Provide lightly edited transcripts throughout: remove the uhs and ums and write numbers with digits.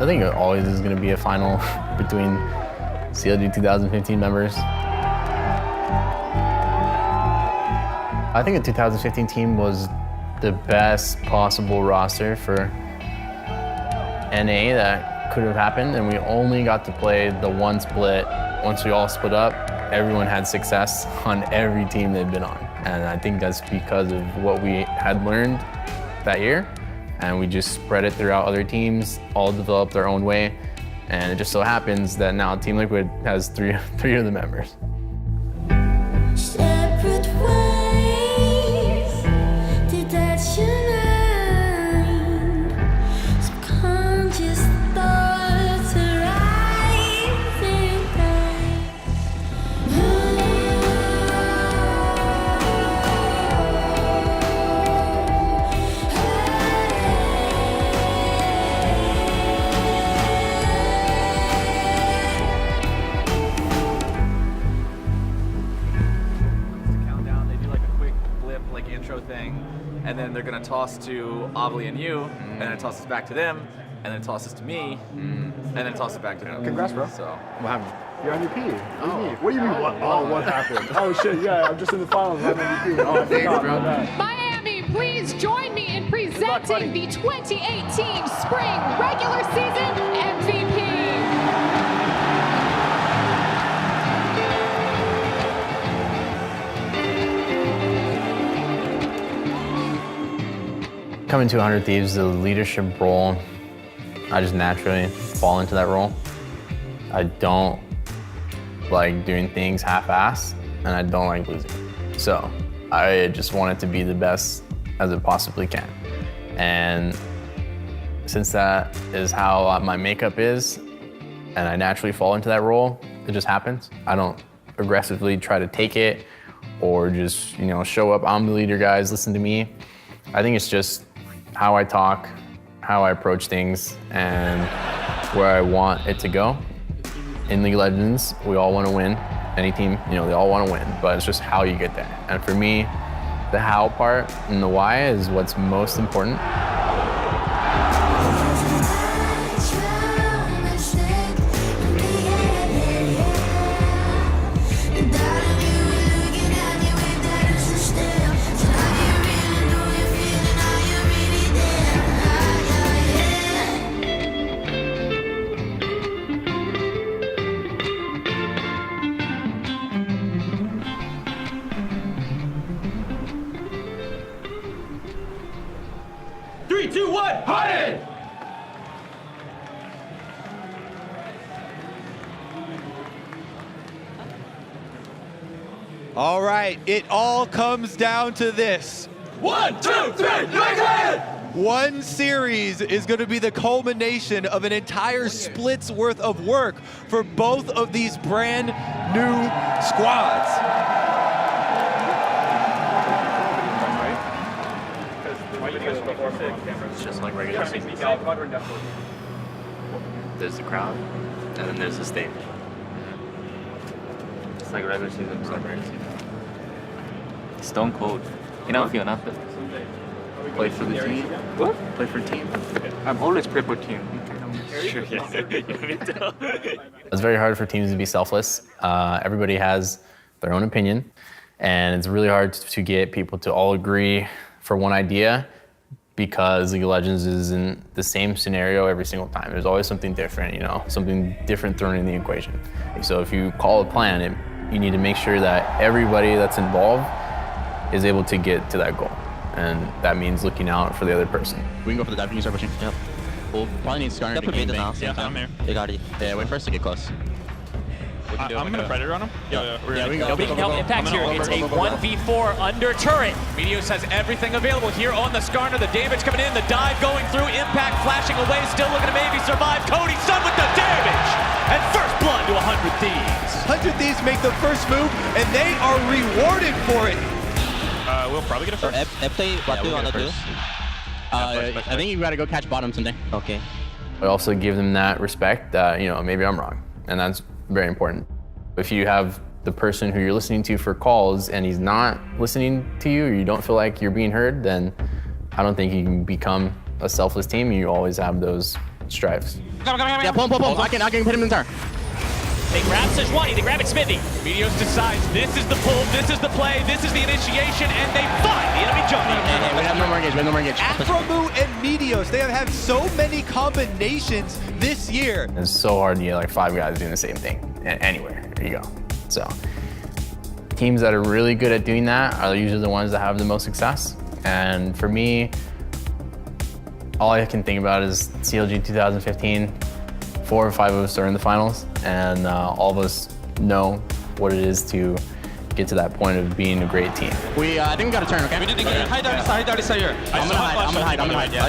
I think it always is going to be a final between CLG 2015 members. I think the 2015 team was the best possible roster for NA that could have happened, and we only got to play the one split. Once we all split up, everyone had success on every team they'd been on. And I think that's because of what we had learned that year, and we just spread it throughout other teams, all developed our own way, and it just so happens that now Team Liquid has three of the members. And then they're gonna toss to Avli and you, and then it tosses back to them, and then it tosses to me, and then it tosses back to them. Congrats, bro. So what happened? You're MVP. What do you mean? What? Oh, what happened? Oh shit! Yeah, I'm just in the finals. I'm MVP. Oh, thanks, bro. Miami, please join me in presenting the 2018 Spring Regular Season MVP. Coming to 100 Thieves, the leadership role, I just naturally fall into that role. I don't like doing things half-assed, and I don't like losing. So I just want it to be the best as it possibly can. And since that is how my makeup is, and I naturally fall into that role, it just happens. I don't aggressively try to take it or just, show up, I'm the leader, guys, listen to me. I think it's just how I talk, how I approach things, and where I want it to go. In League of Legends, we all want to win. Any team, they all want to win, but it's just how you get there. And for me, the how part and the why is what's most important. All right, it all comes down to this. 1, 2, 3, Liquid! One series is going to be the culmination of an entire split's worth of work for both of these brand new squads. It's just like regular season. There's the crowd, and then there's the stage. It's like regular season, it's like regular season. Stone cold. You don't feel nothing. Play for the team. What? Play for team. I'm always play for team. Sure, yeah. It's very hard for teams to be selfless. Everybody has their own opinion, and it's really hard to get people to all agree for one idea because League of Legends isn't the same scenario every single time. There's always something different, something different thrown in the equation. So if you call a plan, you need to make sure that everybody that's involved is able to get to that goal. And that means looking out for the other person. We can go for the dive. Can you start pushing? Yep. We'll probably need Skarner to game now. Yeah, I'm here. They got it. Yeah, wait for us to get close. I'm gonna Predator on him. Yeah, we can go. Nobody can help Impact here. It's a 1v4 under turret. Meteos has everything available here on the Skarner. The damage coming in, the dive going through. Impact flashing away, still looking to maybe survive. Cody Sun with the damage. And first blood to 100 Thieves. 100 Thieves make the first move, and they are rewarded for it. We'll probably get a first. What do you want to do? I think you gotta go catch bottom someday. Okay. I also give them that respect that, maybe I'm wrong. And that's very important. If you have the person who you're listening to for calls and he's not listening to you, or you don't feel like you're being heard, then I don't think you can become a selfless team. You always have those strives. Yeah, pull him. I can hit him in turn. They grab Sejuani, they grab it Smithy. Meteos decides this is the pull, this is the play, this is the initiation, and they find the enemy jungle. Hey, we have no more engage, Afromu and Meteos, they have had so many combinations this year. It's so hard to get like 5 guys doing the same thing anywhere. There you go. So teams that are really good at doing that are usually the ones that have the most success. And for me, all I can think about is CLG 2015. 4 or 5 of us are in the finals, and all of us know what it is to get to that point of being a great team. I think we got a turn, okay? We didn't get hide here. I'm gonna hide. Yeah,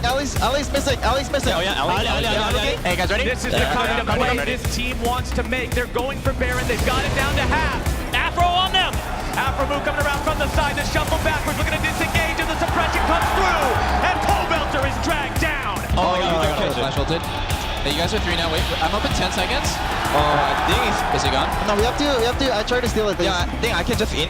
Ali's missing. Oh yeah, Ali. Hey guys, ready? This is the kind of play this team wants to make. They're going for Baron. They've got it down to half. Afro on them. Afromu coming around from the side. The shuffle backwards, looking to disengage, and the suppression comes through. And Velter is dragged down. Oh my god, flash ulted. Hey, you guys are 3 now. Wait, I'm up in 10 seconds. I think is he gone? No, we have to. I tried to steal it. Yeah, I think I can just in.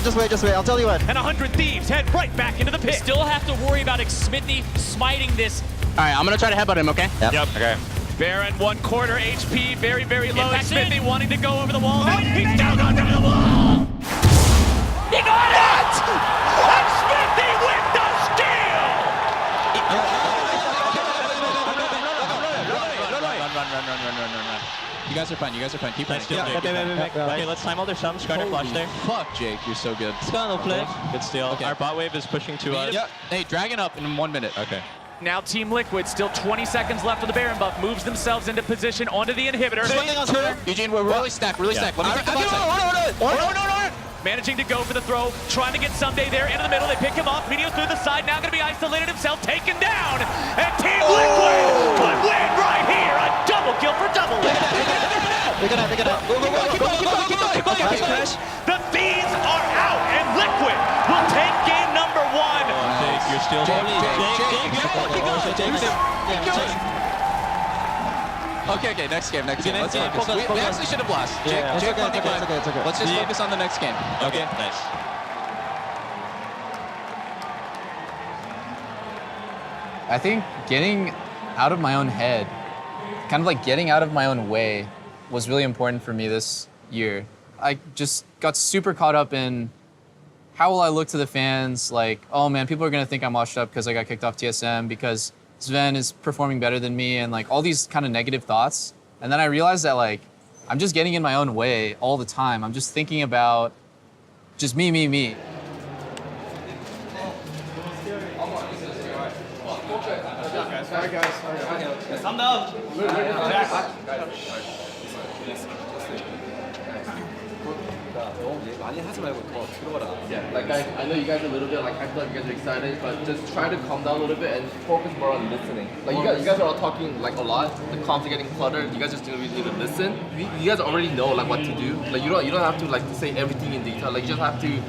Just wait. I'll tell you what. And 100 Thieves head right back into the pit. Still have to worry about Smithy smiting this. All right, I'm gonna try to headbutt him, okay? Yep. Okay. Baron 1/4 HP, very, very low. Impact Smithy in. wanting to go over the wall. He's down under the wall. He got it! And Smithy with the steal. Run. You guys are fine. Keep running. Okay, let's time all their sums. Skarner flash there. Fuck, Jake, you're so good. Skarner play. Good steal. Okay. Our bot wave is pushing to us. Yeah. Hey, dragon up in 1 minute. Okay. Now Team Liquid, still 20 seconds left of the Baron buff, moves themselves into position onto the inhibitor. Eugene, we're really stacked. Let me take the bot side. Managing to go for the throw, trying to get Someday there into the middle. They pick him off. Meteos through the side, now going to be isolated himself, taken down. And Team Liquid would win right here. A double kill for double. Pick it up. Keep going. The Thieves are out, and Liquid will take game number 1. Jake, you're still Okay, next game. Let's focus. We actually should have lost. Jake, It's okay. Let's just focus on the next game. Okay, nice. I think getting out of my own head, kind of like getting out of my own way, was really important for me this year. I just got super caught up in how will I look to the fans, like, oh man, people are gonna think I'm washed up because I got kicked off TSM, because Sven is performing better than me, and like all these kind of negative thoughts. And then I realized that like, I'm just getting in my own way all the time. I'm just thinking about just me. I'm down. Yeah, like I know you guys are a little bit like I feel like you guys are excited, but just try to calm down a little bit and focus more on listening. Like you guys are all talking like a lot. The comms are getting cluttered. You guys just need to listen. You guys already know like what to do. Like you don't have to like say everything in detail. Like you just have to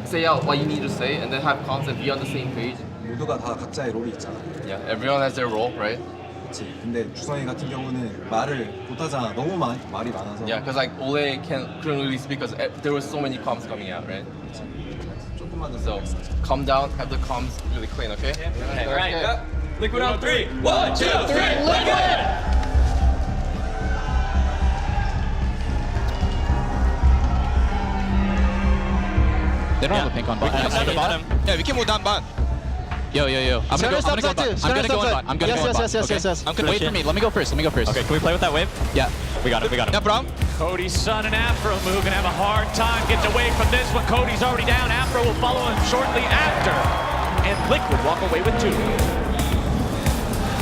say out what you need to say and then have comms and be on the same page. 모두가 다 각자의 롤이 있잖아. Yeah, everyone has their role, right? 그렇지. 근데 주성이 같은 경우는 말을 못하잖아. 너무 말이 많아서. Yeah, because like Ole couldn't really speak because there was so many comms coming out, right? 조금만 더. So calm down, have the comms really clean, okay? Okay, all right. Okay. Liquid on 3. 1, 2, 3. Liquid! They don't have a pink on bot. Yeah, we can move down bot. Yo. I'm gonna go on bot. I'm gonna go on bot. Yes. Wait for me. Let me go first. Okay, can we play with that wave? Yeah. We got it. Yeah, bro. Cody's son and Afro move gonna have a hard time getting away from this one. Cody's already down. Afro will follow him shortly after. And Liquid walk away with 2.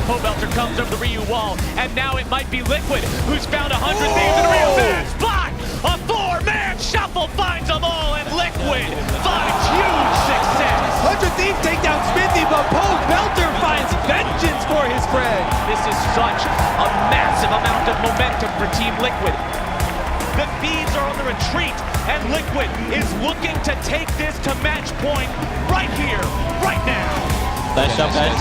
Velter comes over the Ryu wall, and now it might be Liquid who's found 100 thieves in the Ryu finish. Block! A 4-man shuffle finds them all, and Liquid finds huge success. 100 Thieves take down Smithy, but Velter finds vengeance for his friend. This is such a massive amount of momentum for Team Liquid. The Thieves are on the retreat, and Liquid is looking to take this to match point right here, right now. Nice job, guys.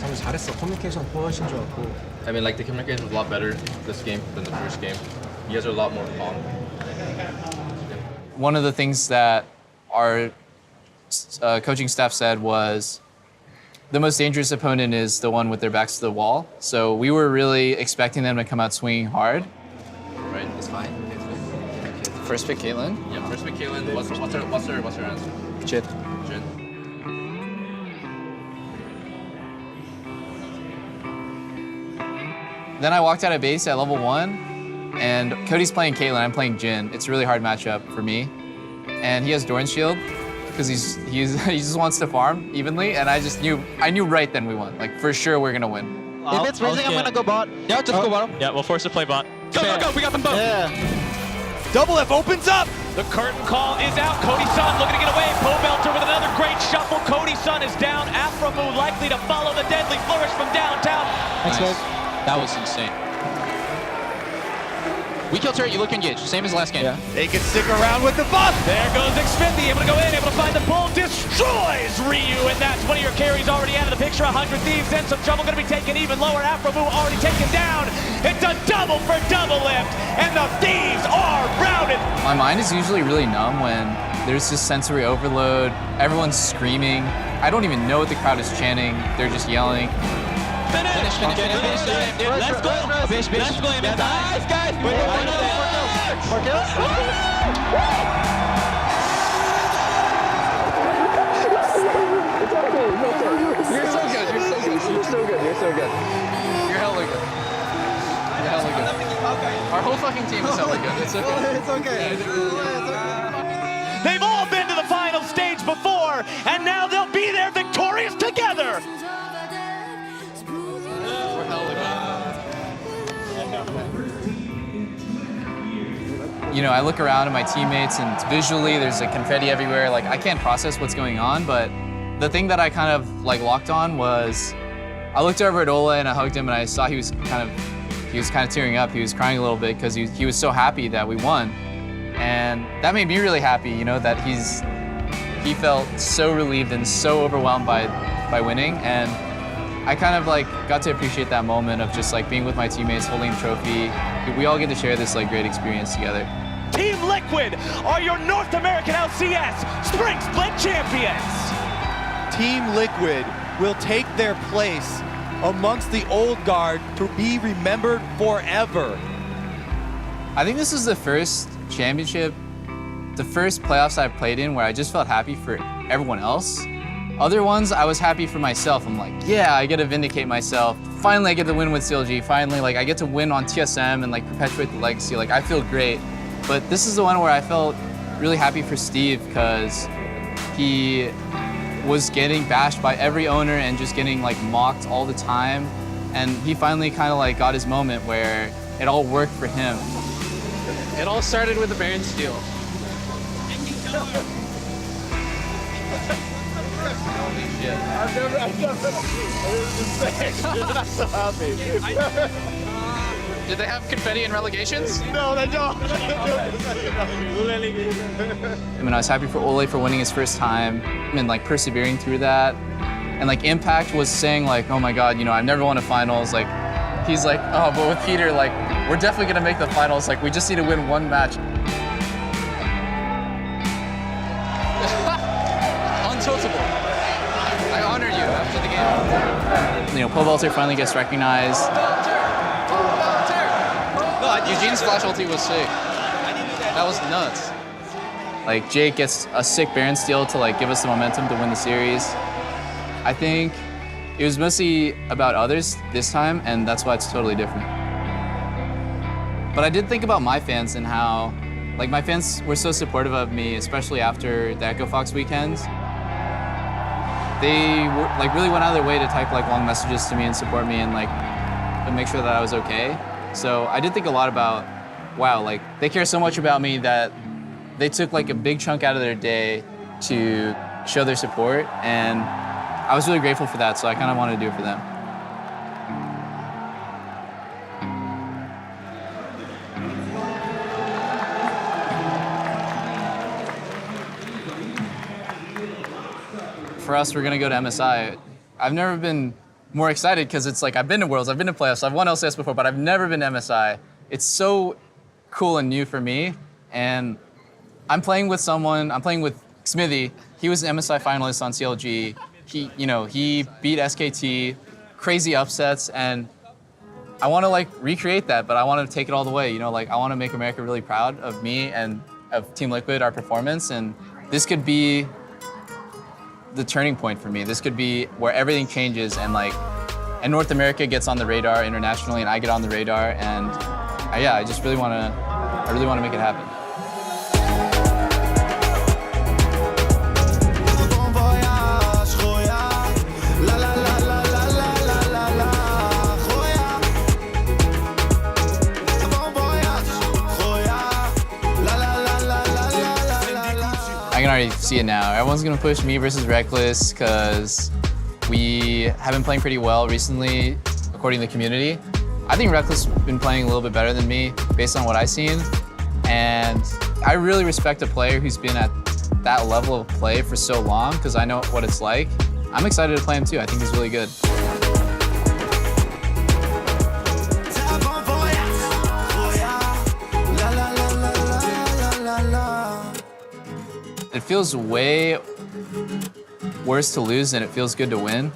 참 잘했어. 커뮤니케이션 훨씬 좋았고. I mean, like the communication was a lot better this game than the first game. You guys are a lot more calm. One of the things that our coaching staff said was the most dangerous opponent is the one with their backs to the wall. So we were really expecting them to come out swinging hard. Right, it's fine. First pick Caitlyn. Yeah, first pick Caitlyn. What's her answer? Jin. Jin. Then I walked out of base at level 1, and Cody's playing Caitlyn, I'm playing Jin. It's a really hard matchup for me. And he has Doran's shield, because he just wants to farm evenly, and I knew right then we won. Like, for sure we're gonna win. If it's freezing, I'm gonna go bot. Yeah, just go bottom. Yeah, we'll force to play bot. Go, go, go, we got them both. Yeah. Double F opens up. The curtain call is out. Cody Sun looking to get away. Belter with another great shuffle. Cody Sun is down. Afromu likely to follow the deadly flourish from downtown. Thanks, guys. That was insane. We kill turret, you look engaged. Same as last game. Yeah. They can stick around with the buff. There goes Xfinity, able to go in, able to find the bull, destroys Ryu, and that's one of your carries already out of the picture. 100 Thieves, and some trouble going to be taken even lower. Afromu already taken down. It's a double for double lift, and the Thieves are routed. My mind is usually really numb when there's this sensory overload. Everyone's screaming. I don't even know what the crowd is chanting. They're just yelling. Finish. Let's go. Let's go, MSI. Nice, guys. Four kills? You're so good. You're hella good. Our whole fucking team is hella good. It's okay. It's okay. They've all been to the final stage before, and now they'll be there victorious together. You know, I look around at my teammates and visually there's like confetti everywhere. Like, I can't process what's going on, but the thing that I kind of like locked on was I looked over at Ola and I hugged him and I saw he was kind of tearing up. He was crying a little bit because he was so happy that we won. And that made me really happy, you know, that he felt so relieved and so overwhelmed by winning. And I kind of like got to appreciate that moment of just like being with my teammates, holding the trophy. We all get to share this like great experience together. Team Liquid are your North American LCS Spring Split champions. Team Liquid will take their place amongst the old guard to be remembered forever. I think this is the first championship, the first playoffs I've played in where I just felt happy for everyone else. Other ones, I was happy for myself. I'm like, yeah, I get to vindicate myself. Finally, I get to win with CLG. Finally, like, I get to win on TSM and like perpetuate the legacy. Like, I feel great. But this is the one where I felt really happy for Steve because he was getting bashed by every owner and just getting like mocked all the time. And he finally kind of like got his moment where it all worked for him. It all started with the Baron steal. I've never I'm so happy. Did they have confetti and relegations? No, they don't. I mean, I was happy for Ole for winning his first time and like persevering through that. And like Impact was saying like, oh my God, you know, I've never won a finals. Like, he's like, oh, but with Peter, like, we're definitely gonna make the finals. Like, we just need to win one match. Untiltable. I honor you after the game. You know, Belter finally gets recognized. No, Eugene's flash ulti was sick. That was nuts. Like, Jake gets a sick Baron steal to like give us the momentum to win the series. I think it was mostly about others this time, and that's why it's totally different. But I did think about my fans and how, like, my fans were so supportive of me, especially after the Echo Fox weekends. They were, like, really went out of their way to type like long messages to me and support me and like make sure that I was okay. So I did think a lot about, wow, like, they care so much about me that they took like a big chunk out of their day to show their support, and I was really grateful for that, so I kind of wanted to do it for them. For us, we're gonna go to MSI. I've never been more excited because it's like, I've been to Worlds, I've been to playoffs, I've won LCS before, but I've never been to MSI. It's so cool and new for me, and I'm playing with Smithy, he was an MSI finalist on CLG. He beat SKT, crazy upsets, and I want to like recreate that, but I want to take it all the way. I want to make America really proud of me and of Team Liquid, our performance, and this could be the turning point for me. This could be where everything changes and North America gets on the radar internationally, and I get on the radar, and I just really want to make it happen. I can already see it now. Everyone's gonna push me versus Reckless because we have been playing pretty well recently, according to the community. I think Reckless has been playing a little bit better than me based on what I've seen. And I really respect a player who's been at that level of play for so long because I know what it's like. I'm excited to play him too. I think he's really good. It feels way worse to lose than it feels good to win.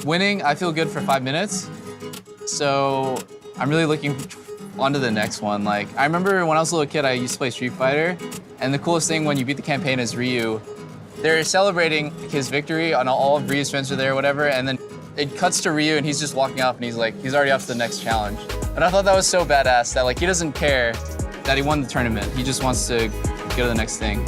Winning, I feel good for 5 minutes. So I'm really looking on to the next one. I remember when I was a little kid, I used to play Street Fighter. And the coolest thing when you beat the campaign is Ryu. They're celebrating his victory, and all of Ryu's friends are there or whatever. And then it cuts to Ryu and he's just walking off and he's already off to the next challenge. And I thought that was so badass that he doesn't care that he won the tournament. He just wants to go to the next thing.